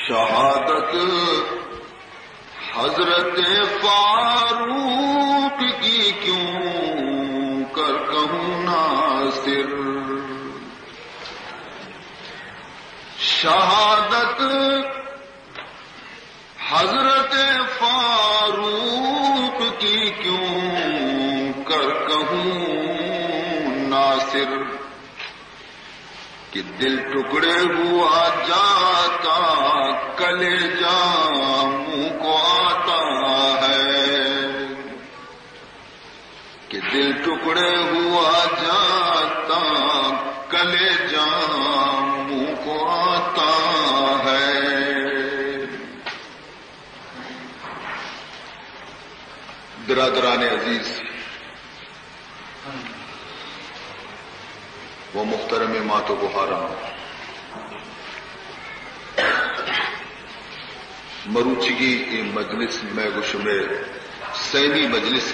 شہادت حضرت فاروق کی کیوں کر کہوں ناصر، شہادت حضرت فاروق کی کیوں کر کہوں ناصر، کہ دل ٹکڑے ہوا جاتا کلیجہ منہ کو آتا ہے، کہ دل ٹکڑے ہوا جاتا کلیجہ منہ کو آتا ہے۔ برادران عزیز و محترم مات و بہاران، مروچگی ای مجلس میں گشمے سینی مجلس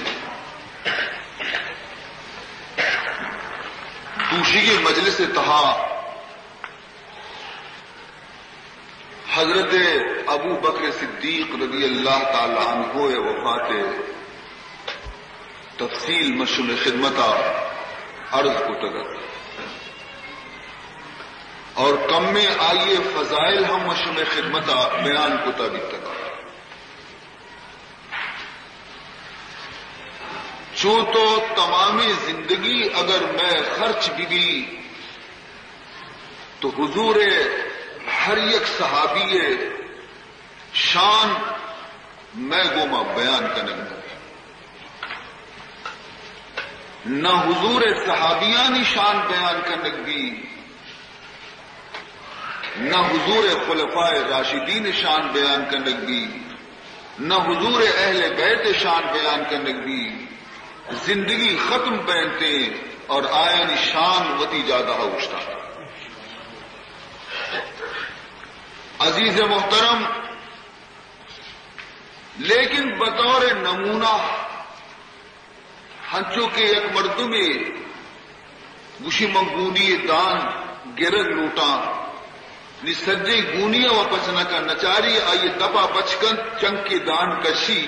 دوشگی مجلس تہا حضرت ابو بکر صدیق رضی اللہ تعالی عنہ وفات تفصیل مشم خدمتا عرض کو تگت، اور کم میں آئیے فضائل ہم مشم خدمتا بیان کو تابی تک، چو تو تمامی زندگی اگر میں خرچ بھی تو حضور ہر یک صحابی شان میں گوما بیان کرنے لگا، نہ حضور صحابیانی شان بیان کرنے لگی، نہ حضور خلفائے راشدین شان بیان کرنے لگی، نہ حضور اہل بیت شان بیان کرنے لگی، زندگی ختم پہنتے اور آئین شان وتی زیادہ ہوشتا۔ عزیز محترم، لیکن بطور نمونہ ہنچوں کے ایک مردمی گوشی منگونی دان گرد لوٹاں نی سجے گونیا و پچنا کا نچاری آئیے دپا بچکن چنگ کی دان کشی،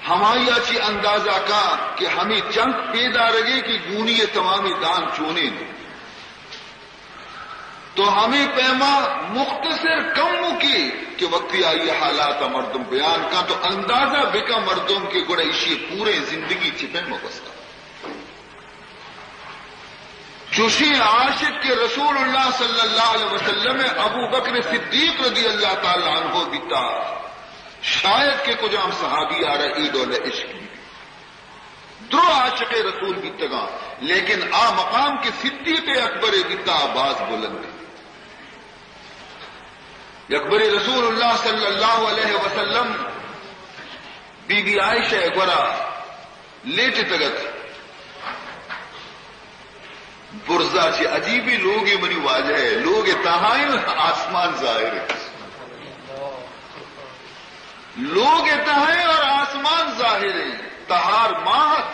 ہماری اچھی اندازہ کا کہ ہمیں چنگ پیدا رگے کہ گونی تمامی دان چونے دیں، تو ہمیں پیما مختصر کم کی کہ وقتی آئیے حالات مردم بیان کا تو اندازہ بکا مردم کے گڑا اسی پورے زندگی چھپے مبستا، چوشی عاشق کے رسول اللہ صلی اللہ علیہ وسلم ابو بکر صدیق رضی اللہ تعالی عنہ بیتا، شاید کہ کچھ ہم صحابی آ رہا عید اور عشق درو عاشق رسول بیتگا، لیکن آ مقام کے صدیق اکبر بیتا آواز بلند، اکبر رسول اللہ صلی اللہ علیہ وسلم بی بی عائشہ گورا لیٹ تگت برزا سے عجیبی لوگ منی واجہ ہے، لوگ تہائن آسمان ظاہر ہے، لوگ تہائیں اور آسمان ظاہر ہے، تہار ماہت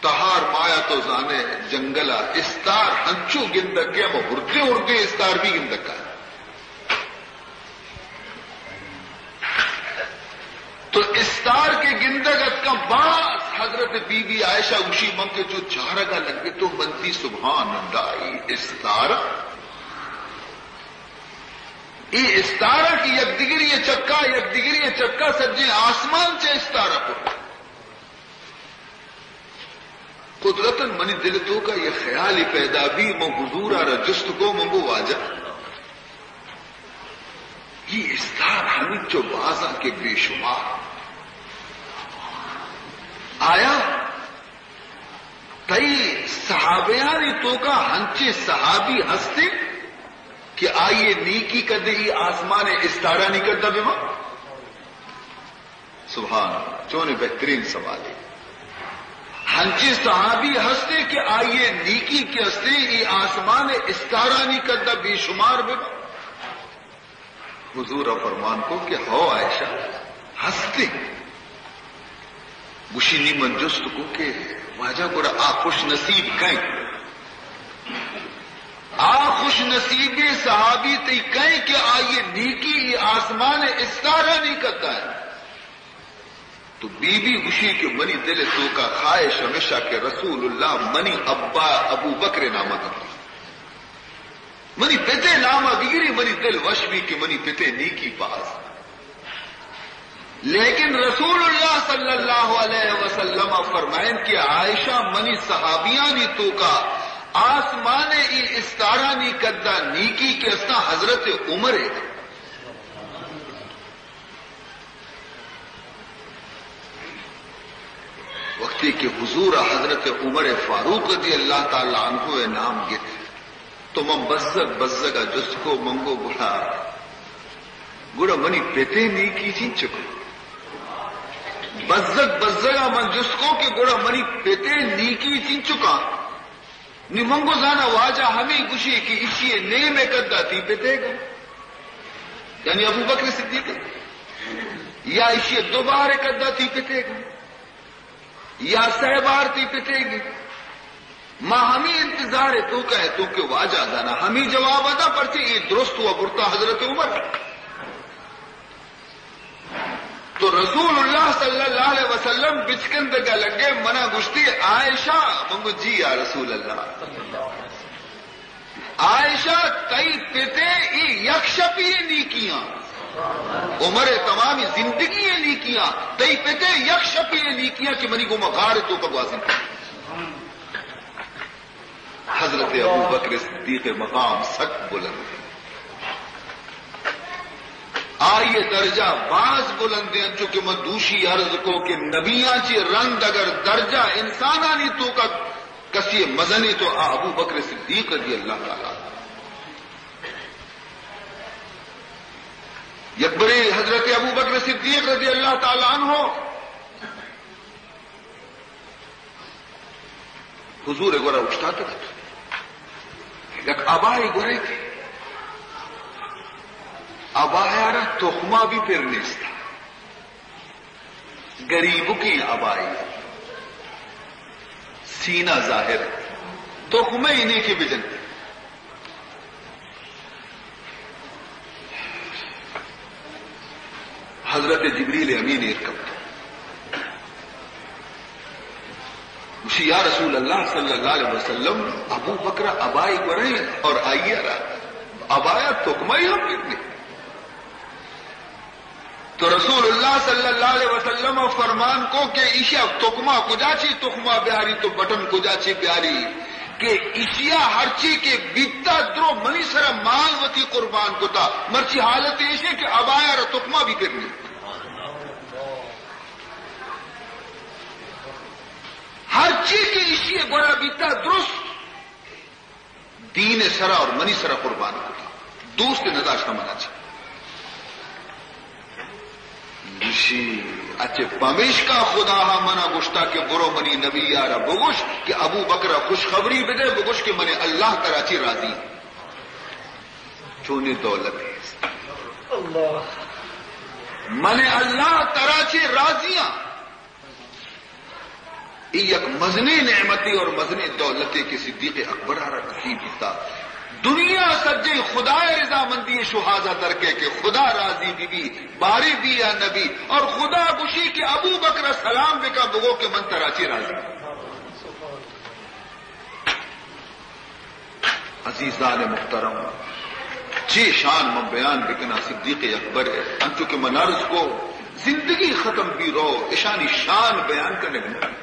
تہار مایا تو زانے جنگلا استار ہنچو گندگے اردے اردے استار بھی گندگا ہے، تو استار کے گندگت کا بعض حضرت بی بی عائشہ اسی من کے جو چارگا لگے تو منتی سبحان اللہ استار ای استارہ کی یک دگری چکا سجے آسمان سے استارہ پر قدرتن منی دلتوں کا یہ خیال ہی پیدا بھی مو حضور آ رہا جست کو منگو واجہ یہ استار ہمیں جو بازا کے بے شمار آیا تئی صحابیانی تو کا ہنچے صحابی ہستے کہ آئیے نیکی کر دے یہ آسمان استارہ نہیں کرتا بے ماں سبحان چونے بہترین سوال ہے، ہنچے صحابی ہستے کہ آئیے نیکی کے ہستے یہ آسمان استارہ نہیں کرتا بے شمار بے ماں، حضور فرمان کو کہ ہو عائشہ ہستے گشینی منجست کو کہ واجہ گوڑا آ خوش نصیب کہیں، آ خوش نصیب صحابی تی کہیں کہ آئیے نیکی یہ آسمان استارہ نہیں کرتا ہے تو بی بی گوشی کے منی دل تو کا خواہش ہمیشہ کہ رسول اللہ منی ابا ابو بکر نامہ کرتا منی پتے نامہ گیری منی دل وش بھی کہ منی پتے نیکی پاس لیکن رسول اللہ صلی اللہ علیہ وسلم فرمائن کہ عائشہ منی صحابیانی تو کا آسمان ای استارہ نہیں کرتا نیکی کے اسنا حضرت عمر ہے وقتی کہ حضور حضرت عمر فاروق رضی اللہ تعالی عنہ نام گئے تو من بزگا جس کو منگو گڑا منی پیتے نیکی چین چکو بزگا من جس کو کہ گڑا منی پیتے نیکی چین چکا نی منگو زانا واجہ ہمیں گوشی کہ اسی نئے میں کدہ تھی پیتے گا یعنی ابو بکر صدیق یا اسی دوبارہ کدہ تھی پیتے گا یا سہبار تھی پیتے گی ماں ہمیں انتظار ہے تو کہے تو کہ واجہ دانا ہمیں جواب ادا پڑتی یہ درست ہوا برتا حضرت عمر تو رسول اللہ صلی اللہ علیہ وسلم بچکن دگا لگے منع گشتی عائشہ منگو جی یا رسول اللہ عائشہ کئی پیتے یک شپی نیکیاں عمر تمامی زندگی نیکیاں تئی پیتے یک شپی نیکیاں کہ منی کو مغار تو پگوازن حضرت ابو بکر صدیق مقام سک بلند آئیے درجہ باز بلند ہیں چونکہ میں دوشی عرض کو کہ نبیاں چی رنگ اگر درجہ انسانانی تو کا کسی مزنی تو ابو بکر صدیق رضی اللہ تعالی یکبری حضرت ابو بکر صدیق رضی اللہ تعالی عنہ حضور گورا اٹھتا تھا یک ابائی گورے تھی ابایا تخمہ بھی پھر نیستا غریب کی ابائی سینہ ظاہر تخمہ انہیں کی بجن حضرت جبریل امین ارکب مجھے یا رسول اللہ صلی اللہ علیہ وسلم ابو بکر ابائی گورے اور آئیے رہا ابایا تخمہ ہی ہم کتنے تو رسول اللہ صلی اللہ علیہ وسلم فرمان کو کہ ایشیا تخمہ کجاچی تخمہ بیاری تو بٹن کجاچی پیاری کہ ایشیا ہرچی کے بیتا درو منی سر مال وتی قربان کو تھا مرچی حالت ایشیا کہ ابایا اور تخمہ بھی کرنی ہرچی کے ایشیا گوڑا بیتا درست دین سرا اور منی سرا قربان کو تھا دوست نداشتہ منا چاہیے اچھے پمیش کا خدا منا گشتا کہ برو منی نبی یارا بگوش کہ ابو بکر خوشخبری بدے بگوش کہ منی اللہ کراچی راضی چونی دولت ہے منی اللہ کراچی راضیاں یک مزنی نعمتی اور مزنی دولتی کی صدیق اکبر آرہ نصیب تھا دنیا سجے خدا رضا مندی شہازہ درکے کہ خدا راضی بھی باری بھی یا نبی اور خدا گشی کے ابو بکر سلام بکا بگو کے من تراچی راضی عزیزان محترم چی شان میں بیان بکنا صدیق اکبر ہے انچو کہ منارس کو زندگی ختم بھی رو اشانی شان بیان کرنے لگا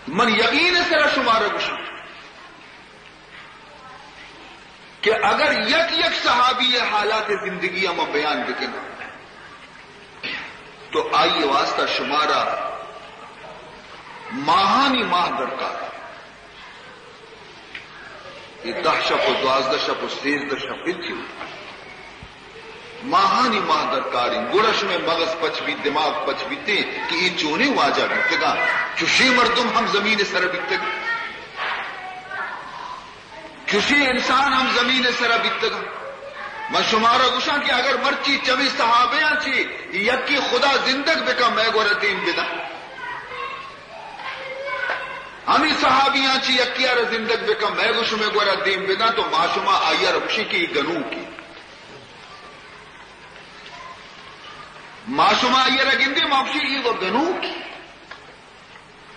من یقین سے شمار گشا کہ اگر یک صحابی حالات زندگی میں بیان بکنا تو آئیے واسطہ شمارا ماہانی ماہ درکار یہ 10 شب و 12 شب و 13 شب تھی ماہانی ماہ درکاری گڑش میں مغز پچ بھی دماغ پچ بھی تے کہ یہ چونے واجہ بکتے گا چوشی مردم ہم زمین سر بکتے گا چوشی انسان ہم زمین سر بکتے گا میں شمارا گوشا کہ اگر مرچی چوی صحابیاں چی یکی خدا زندگ بکا میں گورتین بدا ہمیں صحابیاں چی اکیار زندگ بکم میں گوشو میں گورا دیم بدا تو معشومہ آیا رکشی کی گنو کی معشومہ آیا رگندی معشی کی وہ گنو کی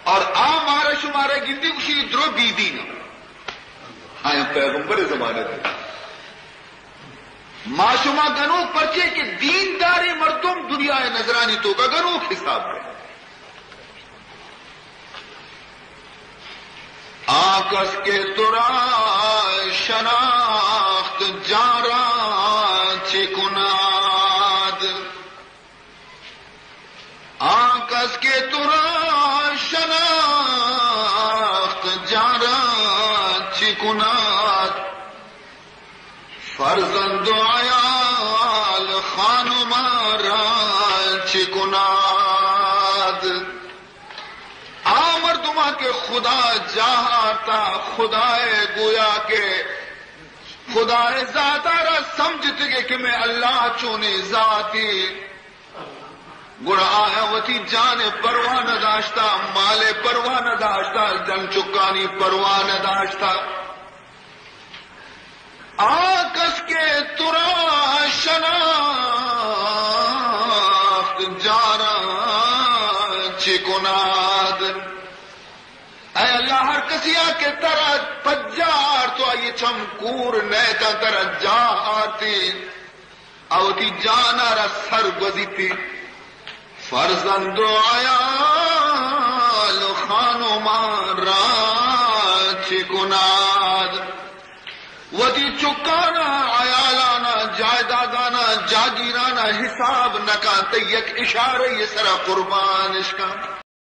اور مارا شمارا گندی اسی درو بی دینا آیا پیغمبر زمانے دے معشومہ گنو پرچے کہ دینداری مردم دنیا نظرانی تو کا گنو حساب ہے آکس کے ترا شناخت جارا چکناد آکس کے ترا شناخت جارا چکناد فرزند عیال خانمارا چکناد مردما کے خدا جاہتا خدا گویا کے خدا ذاتارا سمجھتے گے کہ میں اللہ چونے ذاتی گڑا آیا وتی جان پرواہ نہ داشتا مال پرواہ نہ داشتا جن چکانی پرواہ نہ داشتا آکس کے ترا شناخت جارا چکناد اے اللہ ہر کسیا کے طرح پجار تو آئیے چمکور نیتا طرح جا آتی اوتی جانا را سر گزیتی فرزند عیال خانمارا چکناد وتی چکانا عیالانا جائیدادانا جاگیرانا حساب نکا تیک اشارہ یہ سرا قربان اس کا